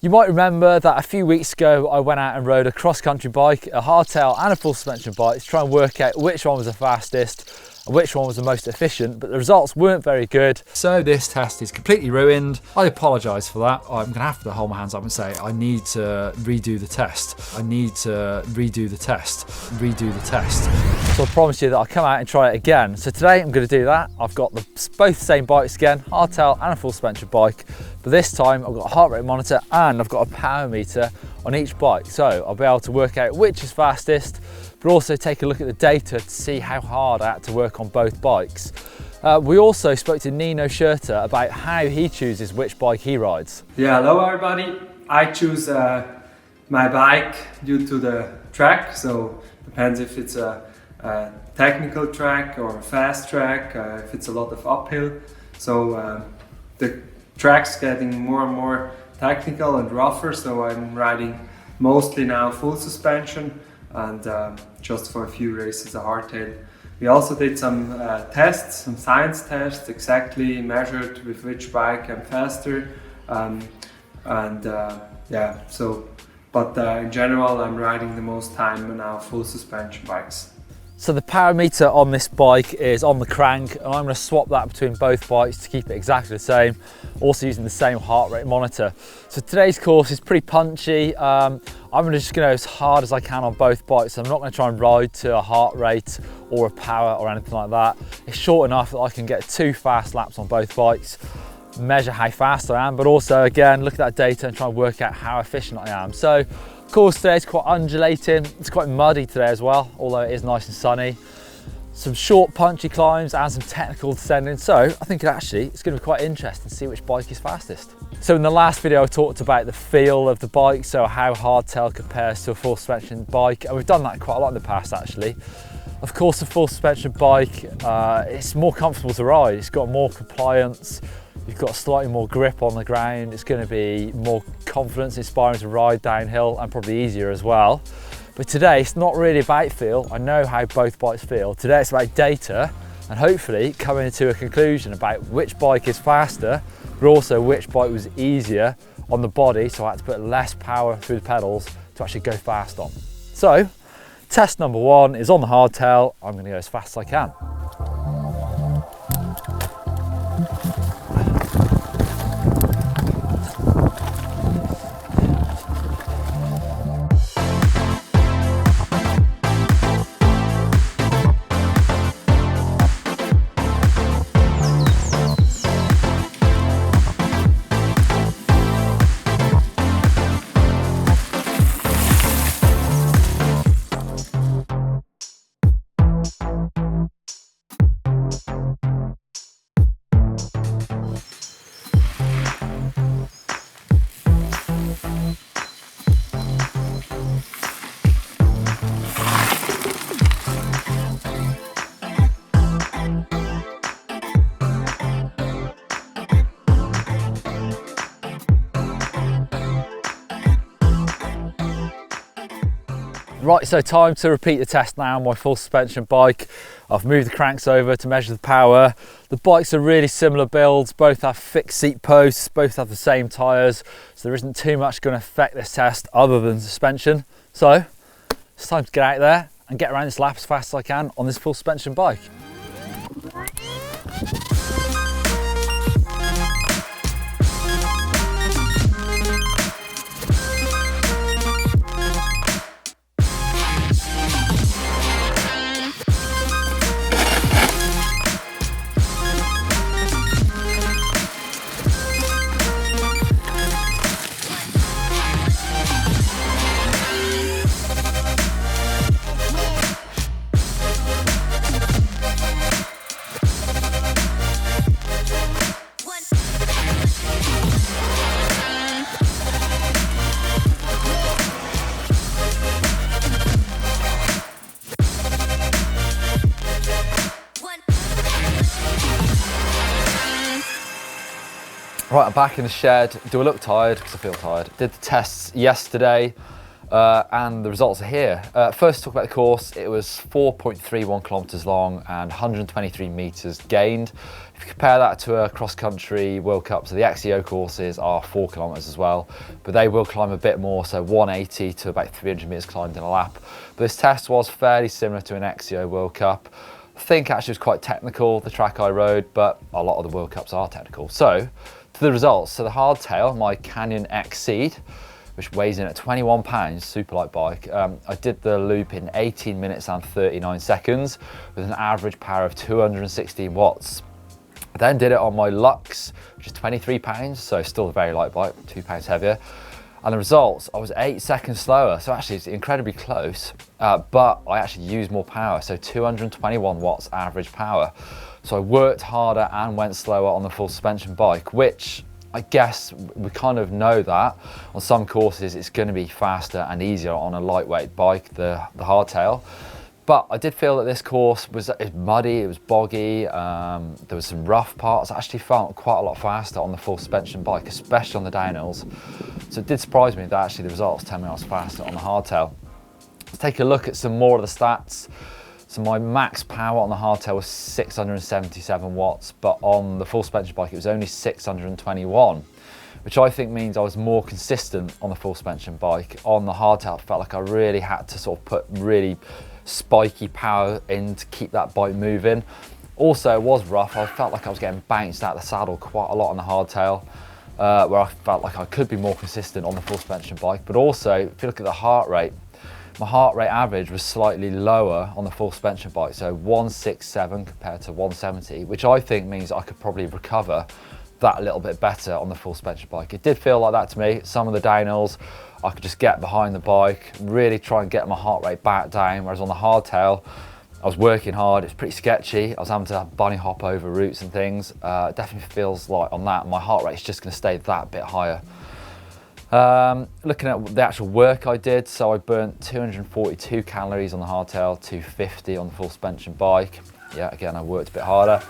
You might remember that a few weeks ago I went out and rode a cross-country bike, a hardtail and a full suspension bike to try and work out which one was the fastest and which one was the most efficient, but the results weren't very good. So this test is completely ruined. I apologise for that. I'm gonna have to hold my hands up and say I need to redo the test. I need to redo the test, redo the test. So I promise you that I'll come out and try it again. So today I'm gonna do that. I've got both the same bikes again, hardtail and a full suspension bike, but this time I've got a heart rate monitor and I've got a power meter on each bike. So I'll be able to work out which is fastest, but also take a look at the data to see how hard I had to work on both bikes. We also spoke to Nino Schurter about how he chooses which bike he rides. Yeah, hello everybody. I choose my bike due to the track, so depends if it's a technical track or a fast track, if it's a lot of uphill. So the track's getting more and more technical and rougher, so I'm riding mostly now full suspension and just for a few races a hardtail. We also did some tests, some science tests, exactly measured with which bike I'm faster, yeah, so, but in general I'm riding the most time now full suspension bikes. So the power meter on this bike is on the crank, and I'm going to swap that between both bikes to keep it exactly the same, also using the same heart rate monitor. So today's course is pretty punchy. I'm just going to go as hard as I can on both bikes. I'm not going to try and ride to a heart rate or a power or anything like that. It's short enough that I can get 2 fast laps on both bikes, measure how fast I am, but also again look at that data and try and work out how efficient I am. So of course today is quite undulating, it's quite muddy today as well, although it is nice and sunny. Some short punchy climbs and some technical descending, so I think it's going to be quite interesting to see which bike is fastest. So in the last video I talked about the feel of the bike, so how hardtail compares to a full suspension bike, and we've done that quite a lot in the past actually. Of course the full suspension bike, it's more comfortable to ride, it's got more compliance, you've got slightly more grip on the ground, it's going to be more confidence inspiring to ride downhill and probably easier as well. But today it's not really about feel. I know how both bikes feel. Today it's about data and hopefully coming to a conclusion about which bike is faster, but also which bike was easier on the body, so I had to put less power through the pedals to actually go fast on. So test number 1 is on the hardtail. I'm going to go as fast as I can. Right, so time to repeat the test now on my full suspension bike. I've moved the cranks over to measure the power. The bikes are really similar builds, both have fixed seat posts, both have the same tyres, so there isn't too much going to affect this test other than suspension. So it's time to get out there and get around this lap as fast as I can on this full suspension bike. Right, I'm back in the shed. Do I look tired? Because I feel tired. Did the tests yesterday. and the results are here. First, talk about the course. It was 4.31 kilometers long and 123 meters gained. If you compare that to a cross-country World Cup, so the XCO courses are 4 kilometers as well, but they will climb a bit more, so 180 to about 300 meters climbed in a lap. But this test was fairly similar to an XCO World Cup. I think actually it was quite technical, the track I rode, but a lot of the World Cups are technical. So, to the results. So the Hardtail, my Canyon Exceed, which weighs in at 21 pounds, super light bike. I did the loop in 18 minutes and 39 seconds with an average power of 216 watts. I then did it on my Lux, which is 23 pounds, so still a very light bike, 2 pounds heavier. And the results, I was 8 seconds slower, so actually it's incredibly close, but I actually used more power, so 221 watts average power. So I worked harder and went slower on the full suspension bike, which I guess we kind of know that on some courses it's going to be faster and easier on a lightweight bike, the Hardtail. But I did feel that this course was muddy, it was boggy, there was some rough parts. I actually felt quite a lot faster on the full suspension bike, especially on the downhills. So it did surprise me that actually the results tell me I was faster on the Hardtail. Let's take a look at some more of the stats. So my max power on the Hardtail was 677 watts, but on the full suspension bike it was only 621, which I think means I was more consistent on the full suspension bike. On the Hardtail, I felt like I really had to sort of put really spiky power in to keep that bike moving. Also, it was rough. I felt like I was getting bounced out of the saddle quite a lot on the Hardtail, where I felt like I could be more consistent on the full suspension bike. But also, if you look at the heart rate, my heart rate average was slightly lower on the full suspension bike, so 167 compared to 170, which I think means I could probably recover that a little bit better on the full suspension bike. It did feel like that to me. Some of the downhills, I could just get behind the bike, really try and get my heart rate back down, whereas on the Hardtail, I was working hard, it's pretty sketchy. I was having to bunny hop over routes and things. It definitely feels like on that, my heart rate is just gonna stay that bit higher. Looking at the actual work I did, so I burnt 242 calories on the Hardtail, 250 on the full suspension bike. Yeah, again, I worked a bit harder.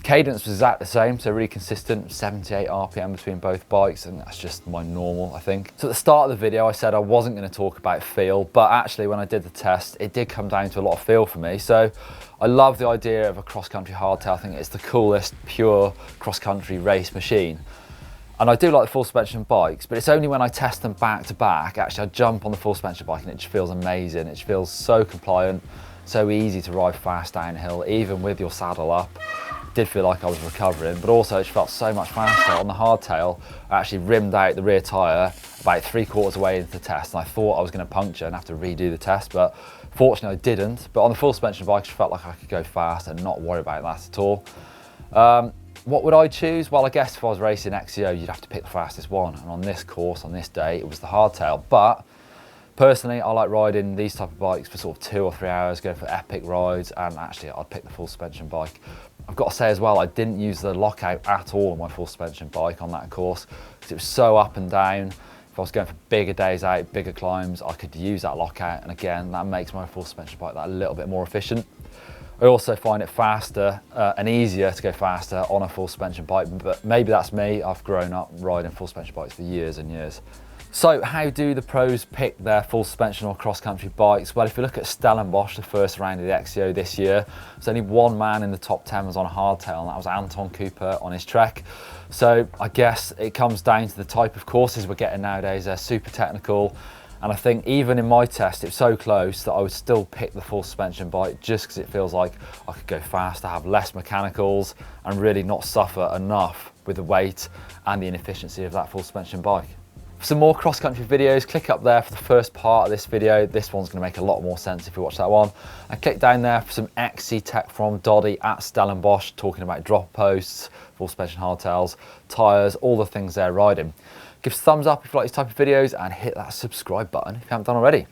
Cadence was exactly the same, so really consistent, 78 RPM between both bikes, and that's just my normal, I think. So at the start of the video, I said I wasn't going to talk about feel, but actually when I did the test, it did come down to a lot of feel for me. So I love the idea of a cross-country Hardtail. I think it's the coolest, pure cross-country race machine. And I do like the full suspension bikes, but it's only when I test them back to back, actually I jump on the full suspension bike and it just feels amazing. It just feels so compliant, so easy to ride fast downhill, even with your saddle up. Did feel like I was recovering, but also it felt so much faster. On the Hardtail, I actually rimmed out the rear tyre about 3/4 away into the test, and I thought I was going to puncture and have to redo the test, but fortunately I didn't. But on the full suspension bike, I just felt like I could go fast and not worry about that at all. What would I choose? Well, I guess if I was racing XCO, you'd have to pick the fastest one, and on this course, on this day, it was the Hardtail. But personally, I like riding these type of bikes for sort of 2 or 3 hours, going for epic rides, and actually I'd pick the full suspension bike. I've got to say as well, I didn't use the lockout at all on my full suspension bike on that course, because it was so up and down. If I was going for bigger days out, bigger climbs, I could use that lockout, and again, that makes my full suspension bike that a little bit more efficient. I also find it faster and easier to go faster on a full suspension bike, but maybe that's me. I've grown up riding full suspension bikes for years and years. So how do the pros pick their full suspension or cross-country bikes? Well, if you look at Stellenbosch, the first round of the XCO this year, there's only one man in the top 10 was on a Hardtail, and that was Anton Cooper on his Trek. So I guess it comes down to the type of courses we're getting nowadays. They're super technical, and I think even in my test, it's so close that I would still pick the full suspension bike just because it feels like I could go faster, have less mechanicals, and really not suffer enough with the weight and the inefficiency of that full suspension bike. For some more cross-country videos, click up there for the first part of this video. This one's going to make a lot more sense if you watch that one. And click down there for some XC tech from Doddy at Stellenbosch, talking about drop posts, full suspension hardtails, tyres, all the things they're riding. Give us a thumbs up if you like these type of videos, and hit that subscribe button if you haven't done already.